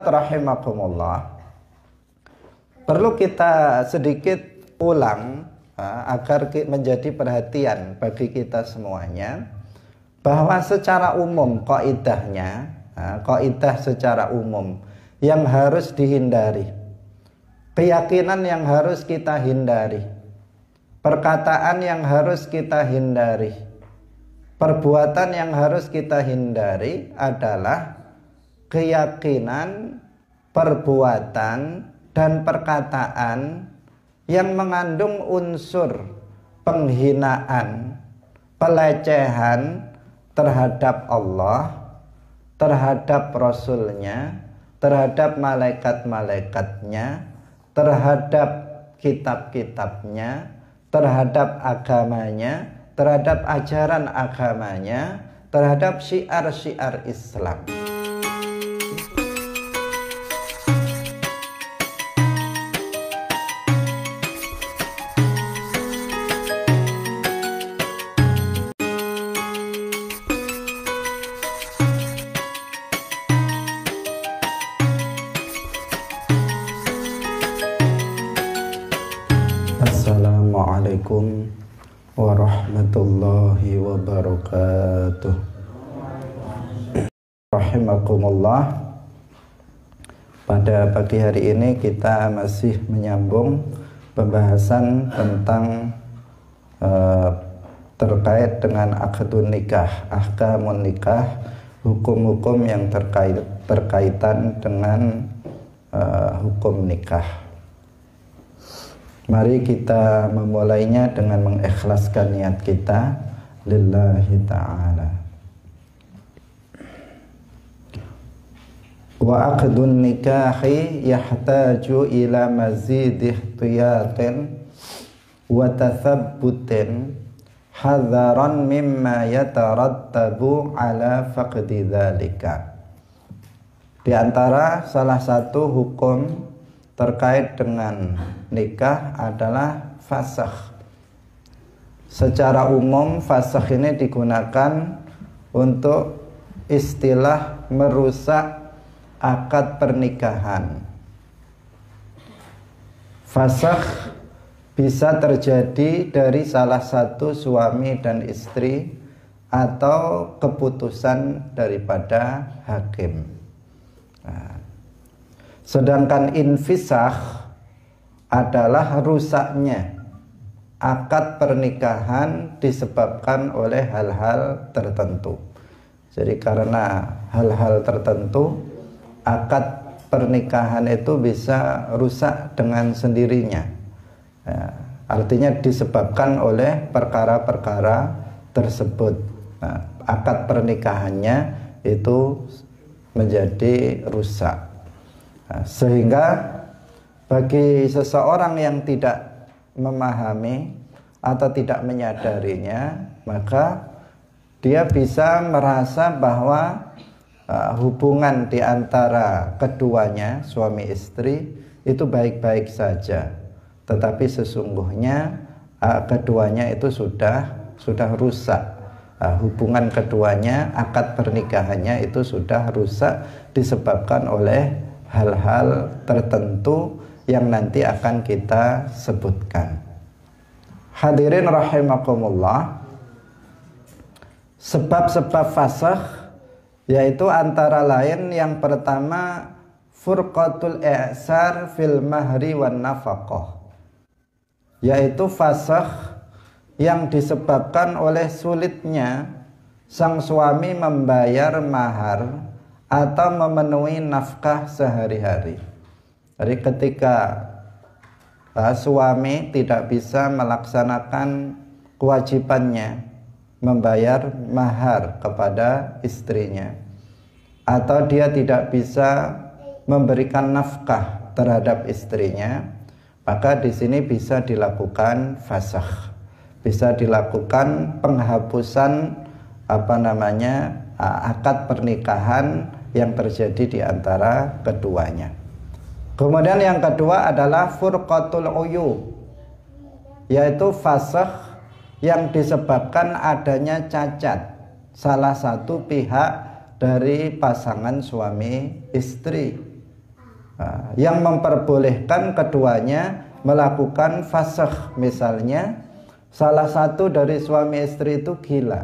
Rahimakumullah, perlu kita sedikit ulang agar menjadi perhatian bagi kita semuanya, bahwa secara umum kaidah secara umum yang harus dihindari, keyakinan yang harus kita hindari, perkataan yang harus kita hindari, perbuatan yang harus kita hindari adalah keyakinan, perbuatan, dan perkataan yang mengandung unsur penghinaan, pelecehan terhadap Allah, terhadap Rasul-Nya, terhadap malaikat-malaikatnya, terhadap kitab-kitabnya, terhadap agamanya, terhadap ajaran agamanya, terhadap syiar-syiar Islam. Assalamualaikum warahmatullahi wabarakatuh. Rahimakumullah. Pada pagi hari ini kita masih menyambung pembahasan tentang terkait dengan akadun nikah, ahkamun nikah, hukum-hukum yang berkaitan dengan hukum nikah. Mari kita memulainya dengan mengikhlaskan niat kita lillahi ta'ala. Wa aqdun nikahi yahtaju ila mazid ihtiyatin wa tathabbutin hadharan mimma yatarattabu ala faqdi dzalika. Di antara salah satu hukum terkait dengan nikah adalah fasakh. Secara umum fasakh ini digunakan untuk istilah merusak akad pernikahan. Fasakh bisa terjadi dari salah satu suami dan istri atau keputusan daripada hakim. Sedangkan infisakh adalah rusaknya akad pernikahan disebabkan oleh hal-hal tertentu. Jadi karena hal-hal tertentu, akad pernikahan itu bisa rusak dengan sendirinya. Artinya disebabkan oleh perkara-perkara tersebut. Akad pernikahannya itu menjadi rusak. Sehingga bagi seseorang yang tidak memahami atau tidak menyadarinya, maka dia bisa merasa bahwa hubungan di antara keduanya, suami istri, itu baik-baik saja. Tetapi sesungguhnya keduanya itu sudah rusak. Hubungan keduanya, akad pernikahannya itu sudah rusak disebabkan oleh hal-hal tertentu yang nanti akan kita sebutkan. Hadirin rahimakumullah, sebab-sebab fasakh yaitu antara lain yang pertama furqatul i'sar fil mahri wan nafaqah, yaitu fasakh yang disebabkan oleh sulitnya sang suami membayar mahar atau memenuhi nafkah sehari-hari. Jadi ketika suami tidak bisa melaksanakan kewajibannya membayar mahar kepada istrinya, atau dia tidak bisa memberikan nafkah terhadap istrinya, maka di sini bisa dilakukan fasakh, bisa dilakukan penghapusan akad pernikahan yang terjadi di antara keduanya. Kemudian yang kedua adalah furqatul uyub, yaitu fasakh yang disebabkan adanya cacat salah satu pihak dari pasangan suami istri. yang memperbolehkan keduanya melakukan fasakh. Misalnya salah satu dari suami istri itu gila,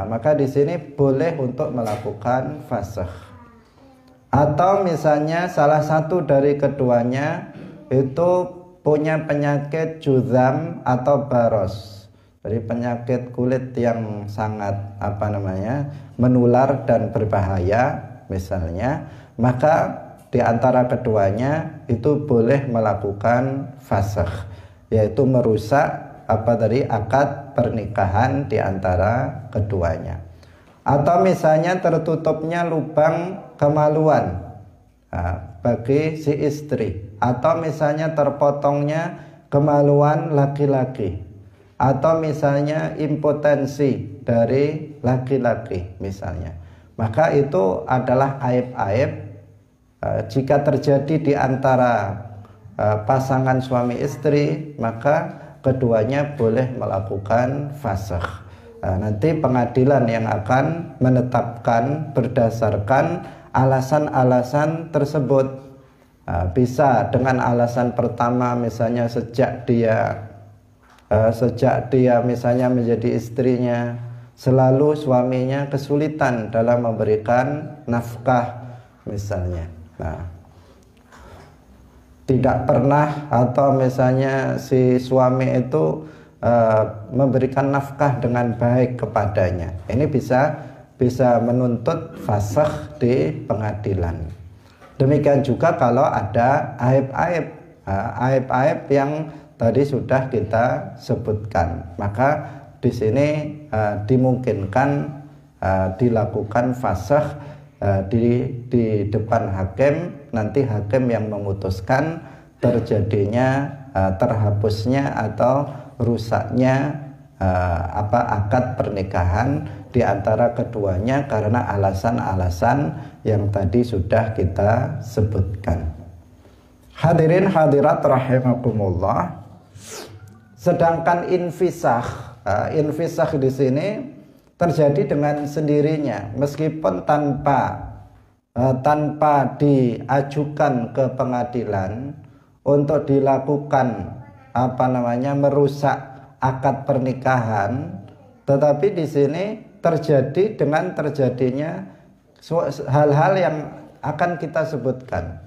maka di sini boleh untuk melakukan fasakh. Atau misalnya salah satu dari keduanya itu punya penyakit juzam atau baros, jadi penyakit kulit yang sangat menular dan berbahaya misalnya, maka di antara keduanya itu boleh melakukan fasakh, yaitu merusak akad pernikahan di antara keduanya. Atau misalnya tertutupnya lubang kemaluan bagi si istri, atau misalnya terpotongnya kemaluan laki-laki, atau misalnya impotensi dari laki-laki misalnya, maka itu adalah aib-aib. Jika terjadi di antara pasangan suami istri, maka keduanya boleh melakukan fasakh. Nanti pengadilan yang akan menetapkan berdasarkan alasan-alasan tersebut. Bisa dengan alasan pertama, misalnya sejak dia misalnya menjadi istrinya, selalu suaminya kesulitan dalam memberikan nafkah misalnya. Tidak pernah, atau misalnya si suami itu memberikan nafkah dengan baik kepadanya, ini bisa menuntut fasakh di pengadilan. Demikian juga kalau ada aib-aib yang tadi sudah kita sebutkan, maka di sini dimungkinkan dilakukan fasakh di depan hakim. Nanti hakim yang memutuskan terjadinya terhapusnya atau rusaknya akad pernikahan di antara keduanya karena alasan-alasan yang tadi sudah kita sebutkan. Hadirin hadirat rahimakumullah. Sedangkan infisakh di sini terjadi dengan sendirinya, meskipun tanpa diajukan ke pengadilan untuk dilakukan merusak akad pernikahan, tetapi di sini terjadi dengan terjadinya hal-hal yang akan kita sebutkan.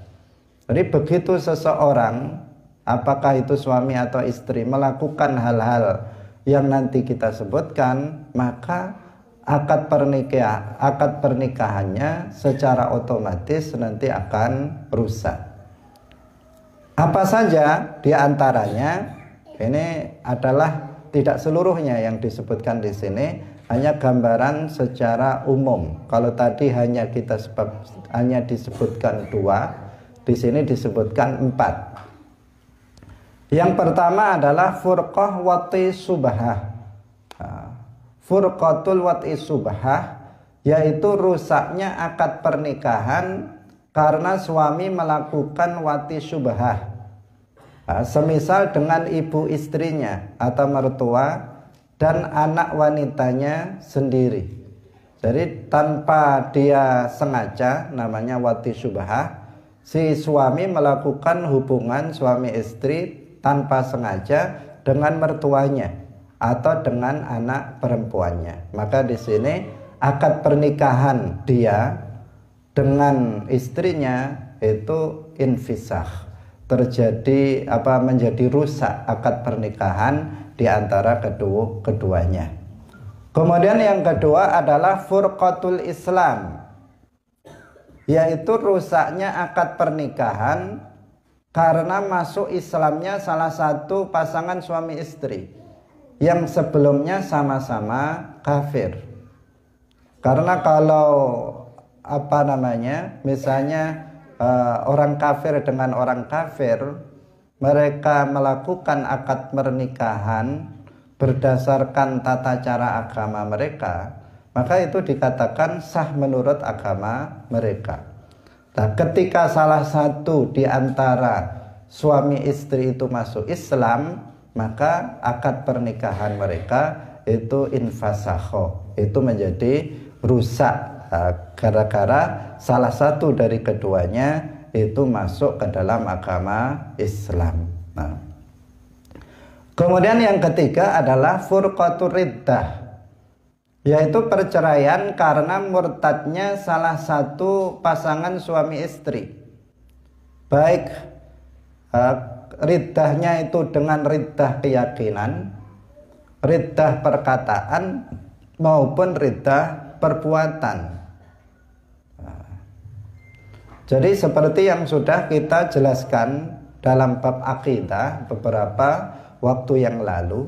Jadi begitu seseorang, apakah itu suami atau istri, melakukan hal-hal yang nanti kita sebutkan, maka akad pernikahannya secara otomatis nanti akan rusak. Apa saja di antaranya? Ini adalah tidak seluruhnya yang disebutkan di sini, hanya gambaran secara umum. Kalau tadi hanya disebutkan 2, di sini disebutkan 4. Yang pertama adalah furqah wati subhah. Furqatul wati subhah, yaitu rusaknya akad pernikahan karena suami melakukan wati subhah. Semisal dengan ibu istrinya atau mertua dan anak wanitanya sendiri. Jadi tanpa dia sengaja, namanya wati subhah, si suami melakukan hubungan suami istri tanpa sengaja dengan mertuanya atau dengan anak perempuannya. Maka di sini akad pernikahan dia dengan istrinya itu infisakh, terjadi menjadi rusak akad pernikahan di antara keduanya. Kemudian yang kedua adalah furqatul Islam, yaitu rusaknya akad pernikahan karena masuk Islamnya salah satu pasangan suami istri yang sebelumnya sama-sama kafir. Karena kalau misalnya orang kafir dengan orang kafir, mereka melakukan akad pernikahan berdasarkan tata cara agama mereka, maka itu dikatakan sah menurut agama mereka. Nah, ketika salah satu di antara suami istri itu masuk Islam, maka akad pernikahan mereka itu infasakho, itu menjadi rusak gara-gara salah satu dari keduanya itu masuk ke dalam agama Islam. Nah, kemudian yang ketiga adalah furqatur riddah, yaitu perceraian karena murtadnya salah satu pasangan suami istri, baik riddahnya itu dengan riddah keyakinan, riddah perkataan, maupun riddah perbuatan. Jadi seperti yang sudah kita jelaskan dalam bab akidah beberapa waktu yang lalu,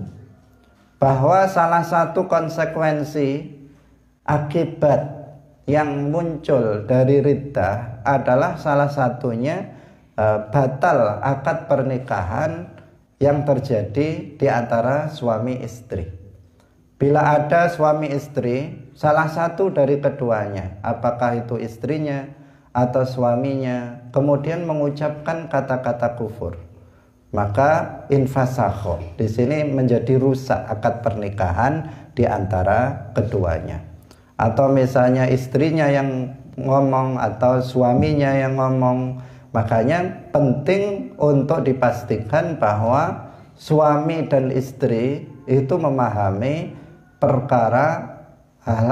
bahwa salah satu konsekuensi akibat yang muncul dari riddah adalah salah satunya batal akad pernikahan yang terjadi di antara suami istri. Bila ada suami istri, salah satu dari keduanya, apakah itu istrinya atau suaminya, kemudian mengucapkan kata-kata kufur, maka infasakho, di sini menjadi rusak akad pernikahan di antara keduanya. Atau misalnya istrinya yang ngomong atau suaminya yang ngomong, makanya penting untuk dipastikan bahwa suami dan istri itu memahami perkara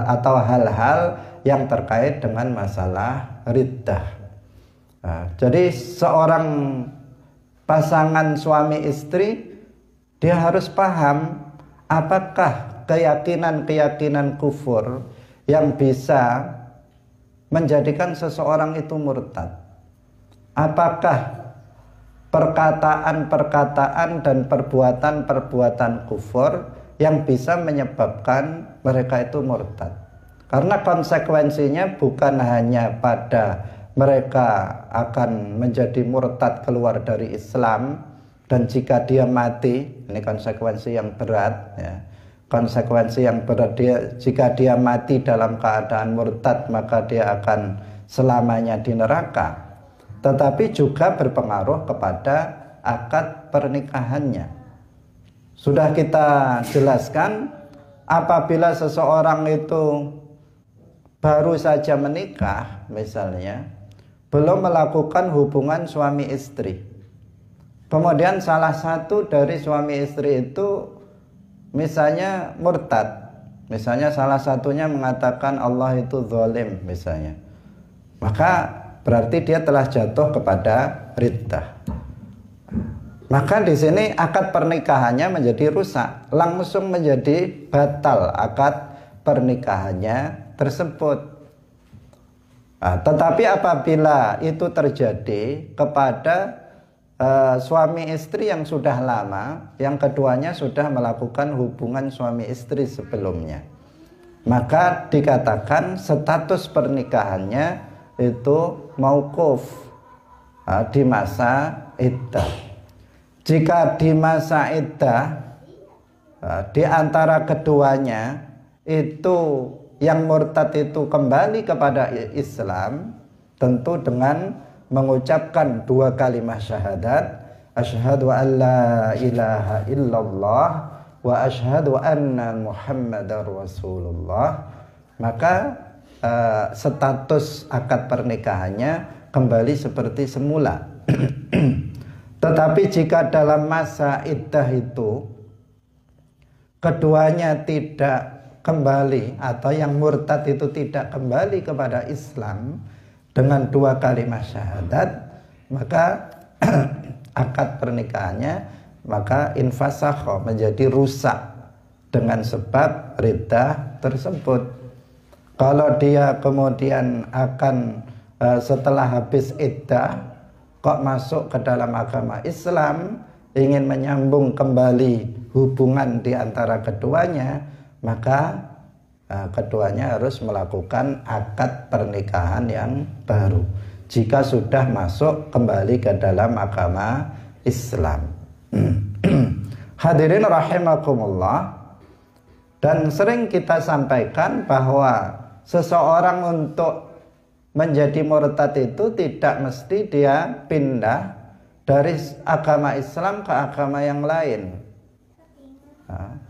atau hal-hal yang terkait dengan masalah riddah. Nah, jadi seorang pasangan suami istri, dia harus paham apakah keyakinan-keyakinan kufur yang bisa menjadikan seseorang itu murtad. Apakah perkataan-perkataan dan perbuatan-perbuatan kufur yang bisa menyebabkan mereka itu murtad. Karena konsekuensinya bukan hanya pada mereka akan menjadi murtad keluar dari Islam, dan jika dia mati, ini konsekuensi yang berat ya. Konsekuensi yang berat, jika dia mati dalam keadaan murtad, maka dia akan selamanya di neraka. Tetapi juga berpengaruh kepada akad pernikahannya. Sudah kita jelaskan, apabila seseorang itu baru saja menikah misalnya, belum melakukan hubungan suami istri, kemudian salah satu dari suami istri itu misalnya murtad, misalnya salah satunya mengatakan Allah itu zalim misalnya, maka berarti dia telah jatuh kepada riddah. Maka di sini akad pernikahannya menjadi rusak, langsung menjadi batal akad pernikahannya tersebut. Nah, tetapi apabila itu terjadi kepada suami istri yang sudah lama, yang keduanya sudah melakukan hubungan suami istri sebelumnya, maka dikatakan status pernikahannya itu mauquf di masa iddah. Jika di masa iddah di antara keduanya itu yang murtad itu kembali kepada Islam, tentu dengan mengucapkan dua kalimat syahadat, asyhadu an la ilaha illallah wa asyhadu anna muhammadar rasulullah, maka status akad pernikahannya kembali seperti semula. Tetapi jika dalam masa iddah itu keduanya tidak kembali, atau yang murtad itu tidak kembali kepada Islam dengan dua kalimat syahadat, maka akad pernikahannya maka infasakho, menjadi rusak dengan sebab riddah tersebut. Kalau dia kemudian akan setelah habis iddah kok masuk ke dalam agama Islam, ingin menyambung kembali hubungan di antara keduanya, maka keduanya harus melakukan akad pernikahan yang baru jika sudah masuk kembali ke dalam agama Islam. Hadirin rahimakumullah, dan sering kita sampaikan bahwa seseorang untuk menjadi murtad itu tidak mesti dia pindah dari agama Islam ke agama yang lain.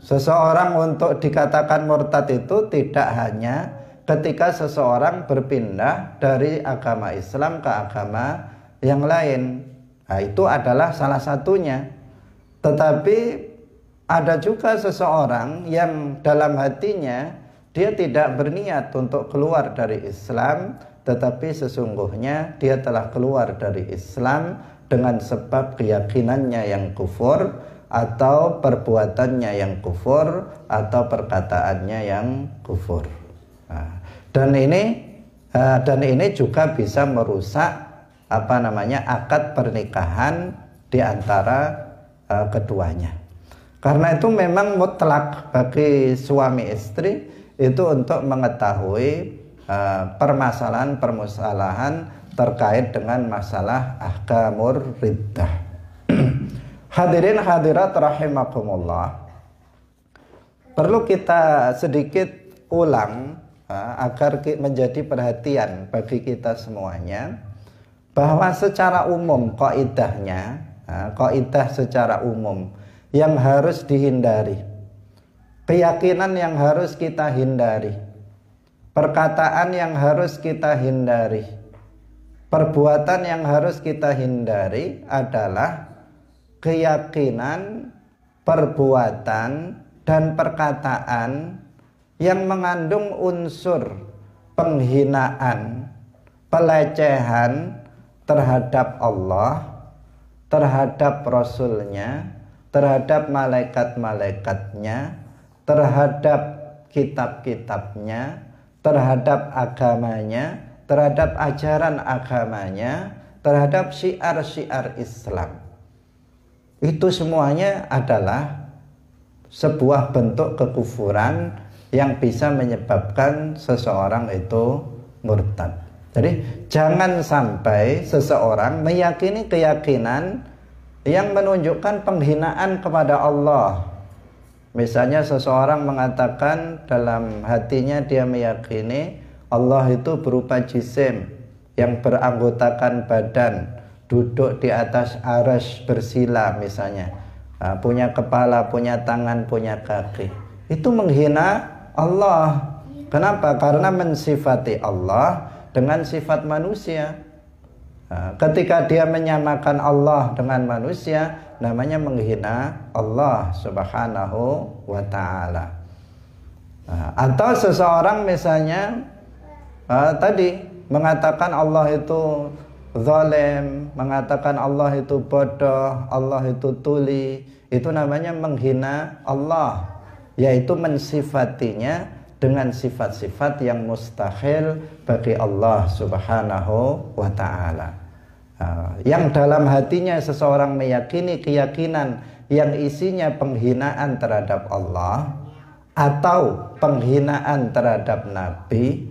Seseorang untuk dikatakan murtad itu tidak hanya ketika seseorang berpindah dari agama Islam ke agama yang lain. Nah, itu adalah salah satunya. Tetapi ada juga seseorang yang dalam hatinya dia tidak berniat untuk keluar dari Islam, tetapi sesungguhnya dia telah keluar dari Islam dengan sebab keyakinannya yang kufur, atau perbuatannya yang kufur, atau perkataannya yang kufur. Nah, dan ini juga bisa merusak akad pernikahan di antara keduanya. Karena itu memang mutlak bagi suami istri itu untuk mengetahui permasalahan terkait dengan masalah ahkamur riddah. Hadirin hadirat rahimakumullah, perlu kita sedikit ulang agar menjadi perhatian bagi kita semuanya, bahwa secara umum kaidah secara umum yang harus dihindari, keyakinan yang harus kita hindari, perkataan yang harus kita hindari, perbuatan yang harus kita hindari adalah keyakinan, perbuatan, dan perkataan yang mengandung unsur penghinaan, pelecehan terhadap Allah, terhadap Rasul-Nya, terhadap malaikat-malaikatnya, terhadap kitab-kitabnya, terhadap agamanya, terhadap ajaran agamanya, terhadap syiar-syiar Islam. Itu semuanya adalah sebuah bentuk kekufuran yang bisa menyebabkan seseorang itu murtad. Jadi jangan sampai seseorang meyakini keyakinan yang menunjukkan penghinaan kepada Allah. Misalnya seseorang mengatakan dalam hatinya dia meyakini Allah itu berupa jisim yang beranggotakan badan, duduk di atas arsy bersila misalnya, punya kepala, punya tangan, punya kaki. Itu menghina Allah. Kenapa? Karena mensifati Allah dengan sifat manusia. Ketika dia menyamakan Allah dengan manusia, namanya menghina Allah subhanahu wa ta'ala. Atau seseorang misalnya tadi mengatakan Allah itu zalim, mengatakan Allah itu bodoh, Allah itu tuli, itu namanya menghina Allah, yaitu mensifatinya dengan sifat-sifat yang mustahil bagi Allah subhanahu wa ta'ala. Yang dalam hatinya seseorang meyakini keyakinan yang isinya penghinaan terhadap Allah atau penghinaan terhadap Nabi,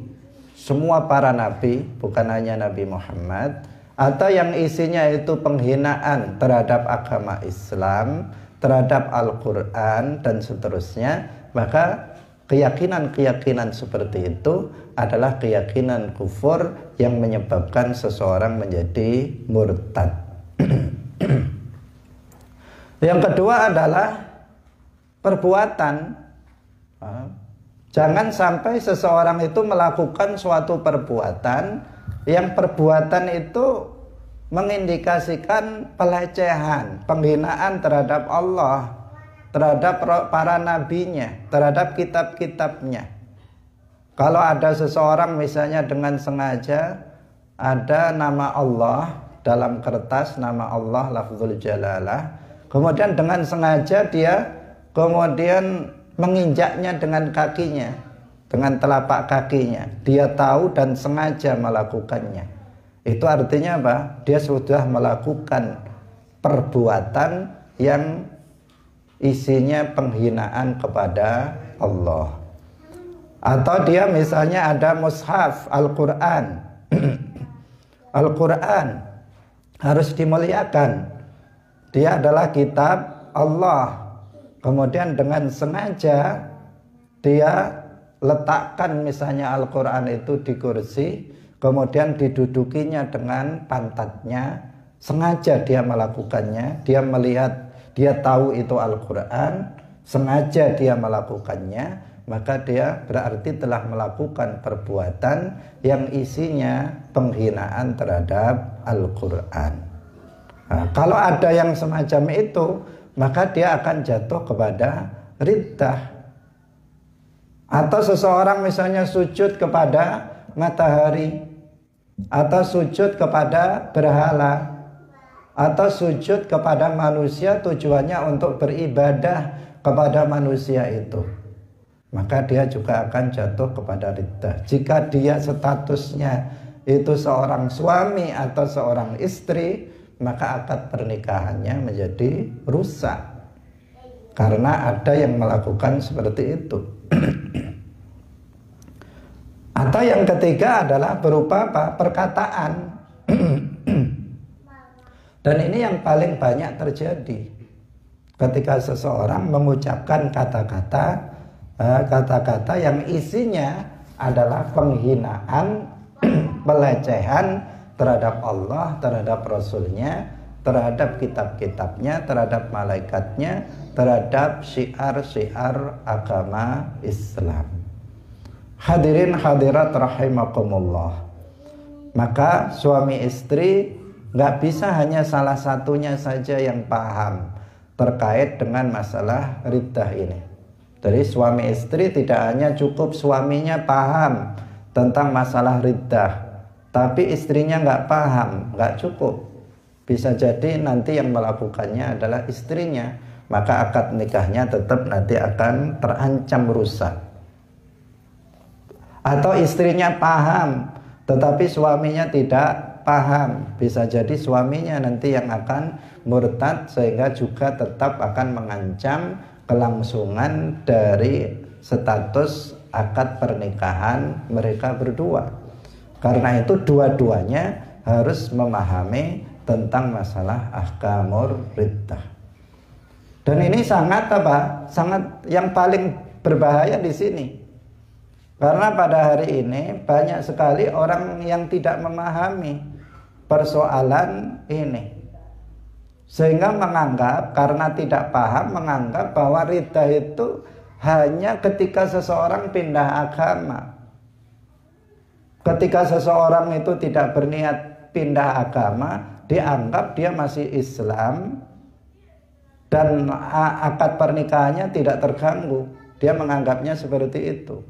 semua para Nabi, bukan hanya Nabi Muhammad, atau yang isinya itu penghinaan terhadap agama Islam, terhadap Al-Quran dan seterusnya, maka keyakinan-keyakinan seperti itu adalah keyakinan kufur yang menyebabkan seseorang menjadi murtad. Yang kedua adalah perbuatan. Jangan sampai seseorang itu melakukan suatu perbuatan yang perbuatan itu mengindikasikan pelecehan, penghinaan terhadap Allah, terhadap para nabinya, terhadap kitab-kitabnya. Kalau ada seseorang misalnya dengan sengaja ada nama Allah dalam kertas, nama Allah lafzul jalalah, kemudian dengan sengaja dia kemudian menginjaknya dengan kakinya, dengan telapak kakinya, dia tahu dan sengaja melakukannya. Itu artinya apa? Dia sudah melakukan perbuatan yang isinya penghinaan kepada Allah. Atau dia misalnya ada mushaf Al-Quran Al-Quran harus dimuliakan, dia adalah kitab Allah, kemudian dengan sengaja dia letakkan misalnya Al-Quran itu di kursi, kemudian didudukinya dengan pantatnya, sengaja dia melakukannya, dia melihat, dia tahu itu Al-Quran, sengaja dia melakukannya, maka dia berarti telah melakukan perbuatan yang isinya penghinaan terhadap Al-Quran. Nah, kalau ada yang semacam itu, maka dia akan jatuh kepada riddah. Atau seseorang misalnya sujud kepada matahari, atau sujud kepada berhala, atau sujud kepada manusia tujuannya untuk beribadah kepada manusia itu, maka dia juga akan jatuh kepada riddah. Jika dia statusnya itu seorang suami atau seorang istri, maka akad pernikahannya menjadi rusak karena ada yang melakukan seperti itu. Atau yang ketiga adalah berupa apa? Perkataan. Dan ini yang paling banyak terjadi ketika seseorang mengucapkan kata-kata yang isinya adalah penghinaan, pelecehan terhadap Allah, terhadap Rasulnya, terhadap kitab-kitabnya, terhadap malaikatnya, terhadap syiar-syiar agama Islam. Hadirin hadirat rahimakumullah. Maka suami istri nggak bisa hanya salah satunya saja yang paham terkait dengan masalah riddah ini. Jadi suami istri tidak hanya cukup suaminya paham tentang masalah riddah, tapi istrinya nggak paham, nggak cukup. Bisa jadi nanti yang melakukannya adalah istrinya, maka akad nikahnya tetap nanti akan terancam rusak. Atau istrinya paham tetapi suaminya tidak paham, bisa jadi suaminya nanti yang akan murtad, sehingga juga tetap akan mengancam kelangsungan dari status akad pernikahan mereka berdua. Karena itu dua-duanya harus memahami tentang masalah ahkamur riddah. Dan ini sangat sangat yang paling berbahaya di sini. Karena pada hari ini banyak sekali orang yang tidak memahami persoalan ini, sehingga menganggap, karena tidak paham, menganggap bahwa riddah itu hanya ketika seseorang pindah agama. Ketika seseorang itu tidak berniat pindah agama, dianggap dia masih Islam dan akad pernikahannya tidak terganggu. Dia menganggapnya seperti itu.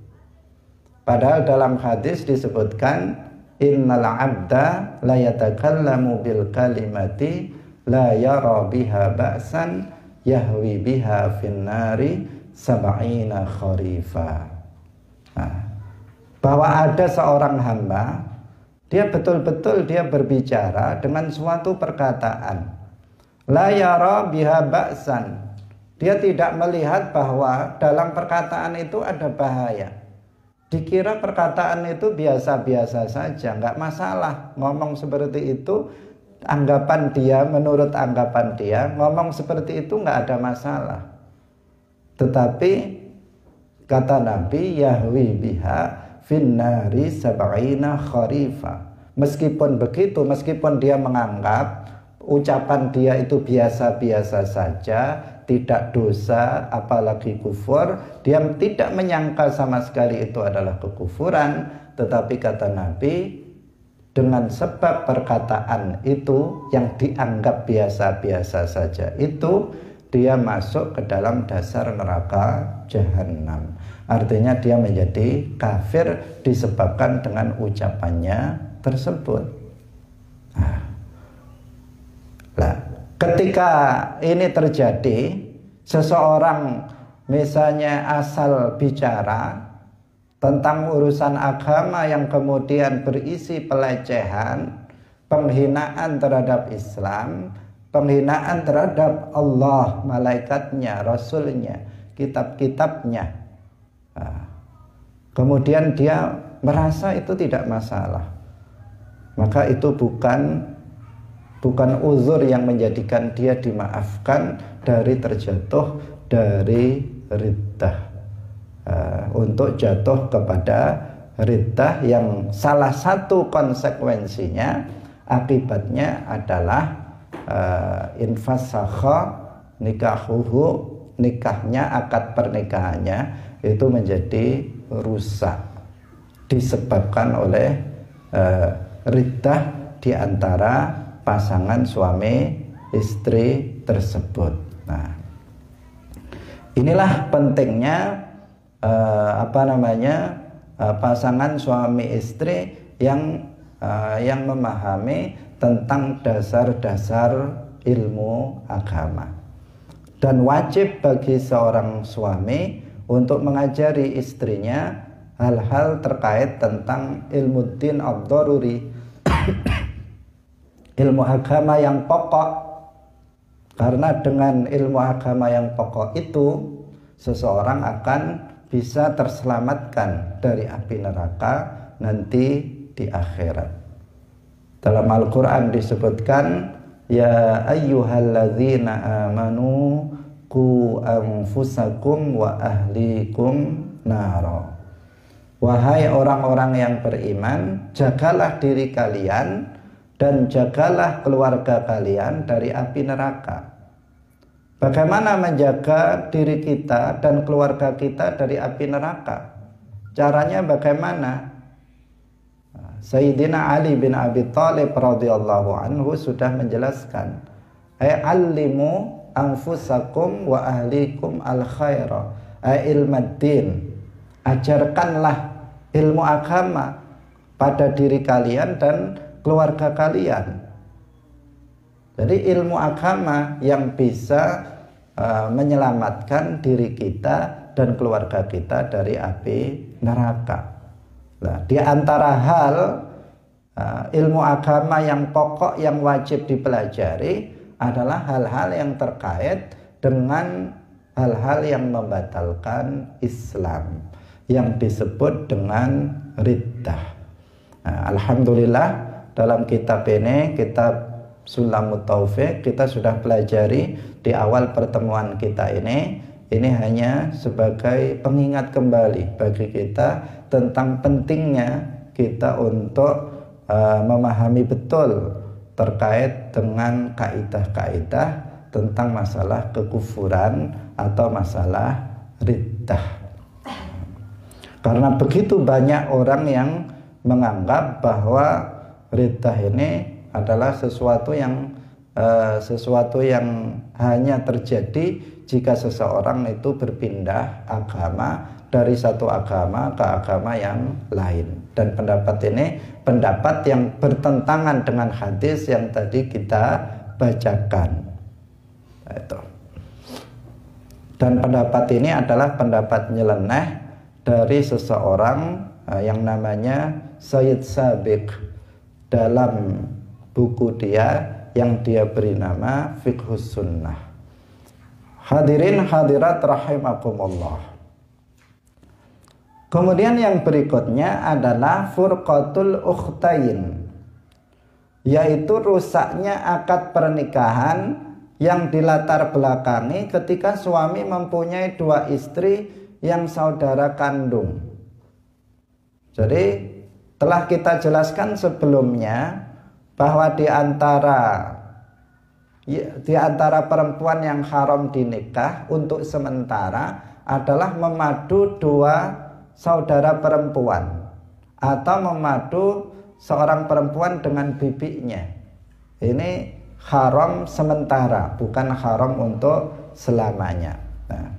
Padahal dalam hadis disebutkan, innal abda la yatakallamu bil kalimati la yara biha ba'san yahwi biha finnari sab'ina kharifa. Bahwa ada seorang hamba, dia betul-betul dia berbicara dengan suatu perkataan, la yara biha ba'san, dia tidak melihat bahwa dalam perkataan itu ada bahaya. Dikira perkataan itu biasa-biasa saja, nggak masalah ngomong seperti itu. Anggapan dia, menurut anggapan dia, ngomong seperti itu nggak ada masalah. Tetapi kata Nabi, yahwi biha finnari sab'ina kharifa. Meskipun begitu, meskipun dia menganggap ucapan dia itu biasa-biasa saja, tidak dosa, apalagi kufur, dia tidak menyangka sama sekali itu adalah kekufuran. Tetapi kata Nabi, dengan sebab perkataan itu yang dianggap biasa-biasa saja itu, dia masuk ke dalam dasar neraka jahanam. Artinya dia menjadi kafir disebabkan dengan ucapannya tersebut. Ketika ini terjadi, seseorang misalnya asal bicara tentang urusan agama yang kemudian berisi pelecehan, penghinaan terhadap Islam, penghinaan terhadap Allah, malaikatnya, Rasulnya, kitab-kitabnya, kemudian dia merasa itu tidak masalah, maka itu bukan uzur yang menjadikan dia dimaafkan dari terjatuh dari riddah. Untuk jatuh kepada riddah yang salah satu konsekuensinya, akibatnya adalah infasakha nikahuhu, nikahnya, akad pernikahannya itu menjadi rusak disebabkan oleh riddah di antara pasangan suami istri tersebut. Nah, inilah pentingnya pasangan suami istri yang memahami tentang dasar-dasar ilmu agama. Dan wajib bagi seorang suami untuk mengajari istrinya hal-hal terkait tentang ilmu din ad-daruri, ilmu agama yang pokok. Karena dengan ilmu agama yang pokok itu, seseorang akan bisa terselamatkan dari api neraka nanti di akhirat. Dalam Al-Quran disebutkan, ya ayyuhalladzina amanu qu anfusakum wa ahlikum naro. Wahai orang-orang yang beriman, jagalah diri kalian dan jagalah keluarga kalian dari api neraka. Bagaimana menjaga diri kita dan keluarga kita dari api neraka? Caranya bagaimana? Sayyidina Ali bin Abi Thalib radhiyallahu anhu sudah menjelaskan, allimu anfusakum wa ahlikum al khaira, ilmuddin. Ajarkanlah ilmu agama pada diri kalian dan keluarga kalian. Jadi ilmu agama yang bisa menyelamatkan diri kita dan keluarga kita dari api neraka. Nah, di antara hal ilmu agama yang pokok yang wajib dipelajari adalah hal-hal yang terkait dengan hal-hal yang membatalkan Islam, yang disebut dengan riddah. Nah, alhamdulillah dalam kitab ini, kitab Sulamut Taufik, kita sudah pelajari di awal pertemuan kita ini. Ini hanya sebagai pengingat kembali bagi kita tentang pentingnya kita untuk memahami betul terkait dengan kaidah-kaidah tentang masalah kekufuran atau masalah riddah. Karena begitu banyak orang yang menganggap bahwa riddah ini adalah sesuatu yang hanya terjadi jika seseorang itu berpindah agama dari satu agama ke agama yang lain. Dan pendapat ini pendapat yang bertentangan dengan hadis yang tadi kita bacakan. Itu. Dan pendapat ini adalah pendapat nyeleneh dari seseorang yang namanya Sayyid Sabiq dalam buku dia yang dia beri nama Fiqhus Sunnah. Hadirin hadirat rahimakumullah. Kemudian yang berikutnya adalah furqatul ukhtain, yaitu rusaknya akad pernikahan yang dilatar belakangi ketika suami mempunyai dua istri yang saudara kandung. Jadi telah kita jelaskan sebelumnya bahwa di antara perempuan yang haram dinikah untuk sementara adalah memadu dua saudara perempuan atau memadu seorang perempuan dengan bibinya. Ini haram sementara, bukan haram untuk selamanya. Nah,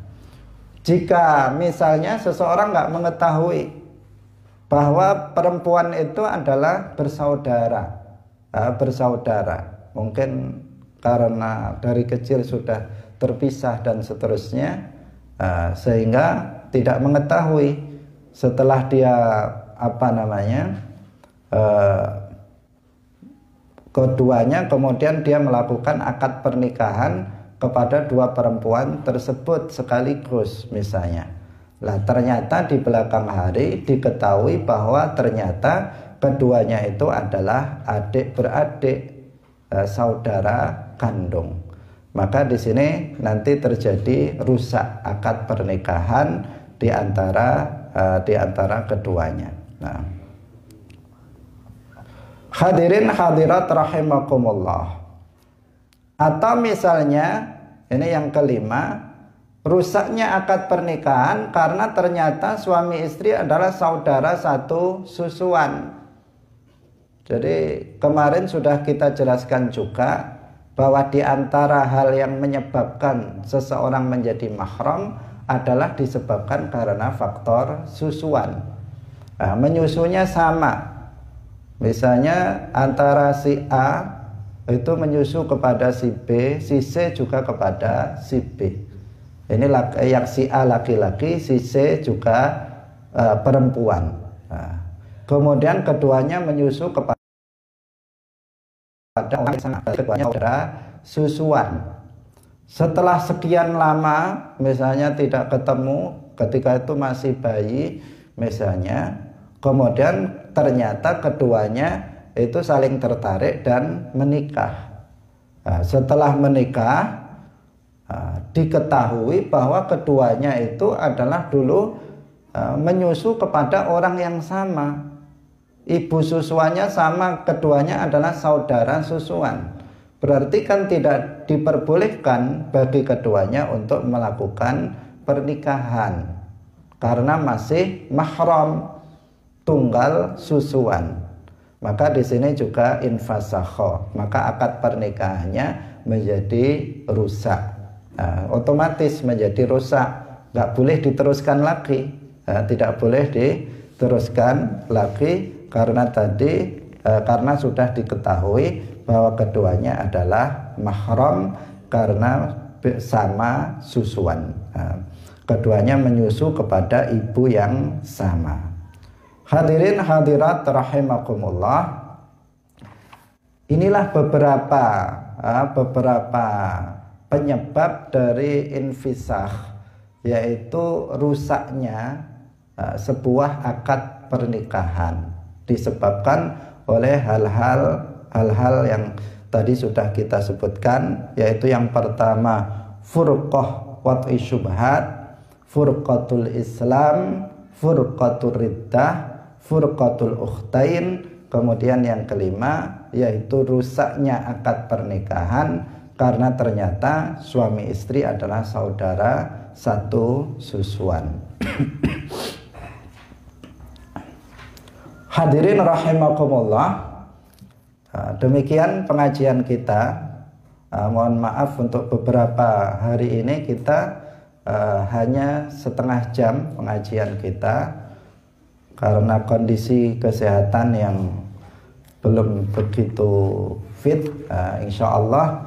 jika misalnya seseorang nggak mengetahui bahwa perempuan itu adalah bersaudara, mungkin karena dari kecil sudah terpisah dan seterusnya, sehingga tidak mengetahui. Setelah dia keduanya kemudian dia melakukan akad pernikahan kepada dua perempuan tersebut sekaligus misalnya. Lah ternyata di belakang hari diketahui bahwa ternyata keduanya itu adalah adik beradik, saudara kandung. Maka di sini nanti terjadi rusak akad pernikahan di antara keduanya. Nah, hadirin hadirat rahimakumullah. Atau misalnya ini yang kelima, rusaknya akad pernikahan karena ternyata suami istri adalah saudara satu susuan. Jadi kemarin sudah kita jelaskan juga bahwa di antara hal yang menyebabkan seseorang menjadi mahram adalah disebabkan karena faktor susuan. Nah, menyusunya sama. Misalnya antara si A itu menyusu kepada si B, si C juga kepada si B. Ini yang si A laki-laki, si C juga perempuan. Nah, kemudian keduanya menyusu kepada orang yang sama, keduanya saudara susuan. Setelah sekian lama, misalnya tidak ketemu, ketika itu masih bayi, misalnya, kemudian ternyata keduanya itu saling tertarik dan menikah. Nah, setelah menikah, diketahui bahwa keduanya itu adalah dulu menyusu kepada orang yang sama. Ibu susuannya sama, keduanya adalah saudara susuan. Berarti kan tidak diperbolehkan bagi keduanya untuk melakukan pernikahan karena masih mahram, tunggal susuan. Maka di sini juga infasakho, maka akad pernikahannya menjadi rusak. Nah, otomatis menjadi rusak, nggak boleh diteruskan lagi. Nah, tidak boleh diteruskan lagi karena tadi karena sudah diketahui bahwa keduanya adalah mahram karena sama susuan. Nah, keduanya menyusu kepada ibu yang sama. Hadirin hadirat rahimakumullah. Inilah beberapa penyebab dari infisakh, yaitu rusaknya sebuah akad pernikahan disebabkan oleh hal-hal yang tadi sudah kita sebutkan, yaitu yang pertama furqah wat'i syubhat, furqatul Islam, furqatul riddah, furqatul ukhtain. Kemudian yang kelima yaitu rusaknya akad pernikahan karena ternyata suami istri adalah saudara satu susuan. Hadirin rahimakumullah, demikian pengajian kita. Mohon maaf untuk beberapa hari ini kita hanya setengah jam pengajian kita karena kondisi kesehatan yang belum begitu fit. Insya Allah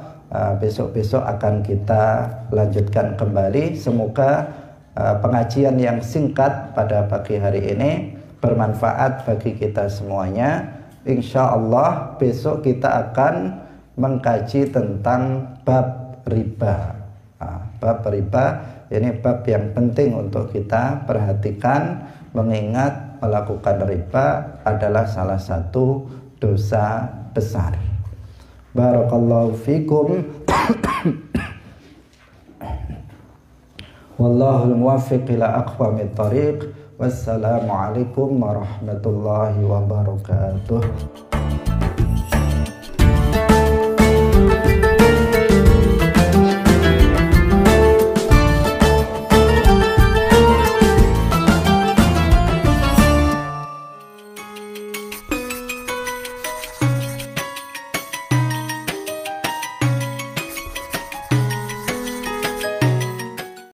besok-besok akan kita lanjutkan kembali. Semoga pengajian yang singkat pada pagi hari ini bermanfaat bagi kita semuanya. Insya Allah besok kita akan mengkaji tentang bab riba. Bab riba ini bab yang penting untuk kita perhatikan, mengingat melakukan riba adalah salah satu dosa besar. Barakallahu fikum. Wallahul muwaffiq ila aqwamit thariq. Wassalamualaikum warahmatullahi wabarakatuh.